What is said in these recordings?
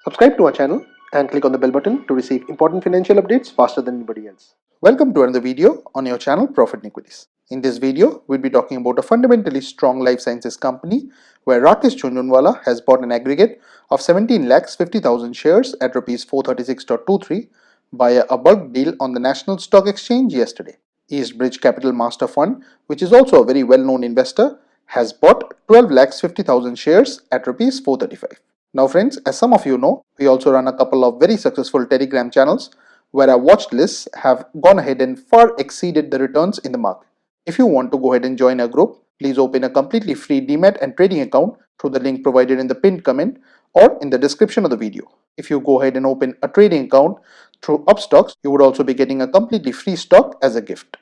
Subscribe to our channel and click on the bell button to receive important financial updates faster than anybody else. Welcome to another video on your channel Profit and Equities. In this video, we'll be talking about a fundamentally strong life sciences company where Rakesh Jhunjhunwala has bought an aggregate of 17,50,000 shares at Rs 436.23 via a bulk deal on the National Stock Exchange yesterday. Eastbridge Capital Master Fund, which is also a very well-known investor, has bought 12,50,000 shares at Rs 435. Now friends, as some of you know, we also run a couple of very successful Telegram channels where our watch lists have gone ahead and far exceeded the returns in the market. If you want to go ahead and join our group, please open a completely free demat and trading account through the link provided in the pinned comment or in the description of the video. If you go ahead and open a trading account through Upstocks, you would also be getting a completely free stock as a gift.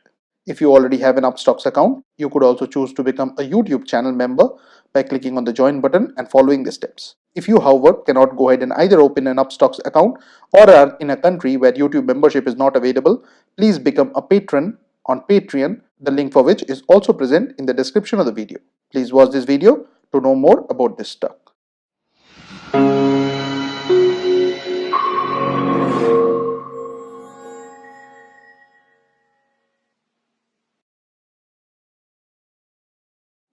If you already have an Upstocks account, you could also choose to become a YouTube channel member by clicking on the join button and following the steps. If you, however, cannot go ahead and either open an Upstocks account or are in a country where YouTube membership is not available, please become a patron on Patreon, the link for which is also present in the description of the video. Please watch this video to know more about this stock.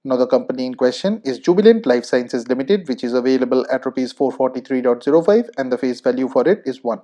Now the company in question is Jubilant Life Sciences Limited, which is available at Rs 443.05 and the face value for it is 1.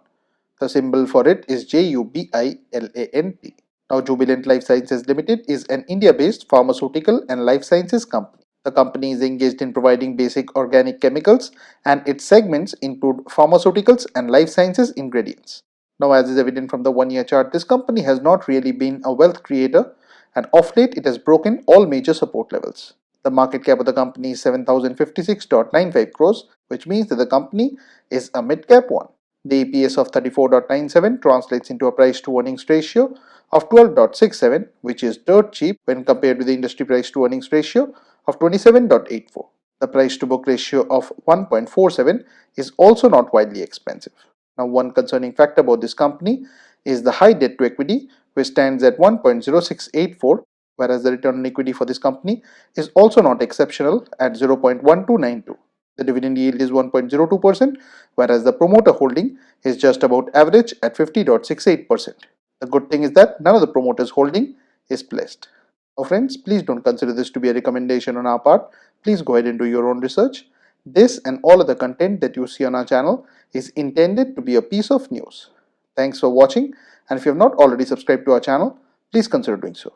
The symbol for it is JUBILANT. Now Jubilant Life Sciences Limited is an India-based pharmaceutical and life sciences company. The company is engaged in providing basic organic chemicals and its segments include pharmaceuticals and life sciences ingredients. Now, as is evident from the 1-year chart, this company has not really been a wealth creator, and of late it has broken all major support levels. The market cap of the company is 7,056.95 crores, which means that the company is a mid-cap one. The EPS of 34.97 translates into a price to earnings ratio of 12.67, which is dirt cheap when compared with the industry price to earnings ratio of 27.84. The price to book ratio of 1.47 is also not widely expensive. Now, one concerning factor about this company is the high debt to equity, which stands at 1.0684, whereas the return on equity for this company is also not exceptional at 0.1292. The dividend yield is 1.02%, whereas the promoter holding is just about average at 50.68%. The good thing is that none of the promoters' holding is pledged. Now friends, please don't consider this to be a recommendation on our part. Please go ahead and do your own research. This and all other content that you see on our channel is intended to be a piece of news. Thanks for watching, and if you have not already subscribed to our channel, please consider doing so.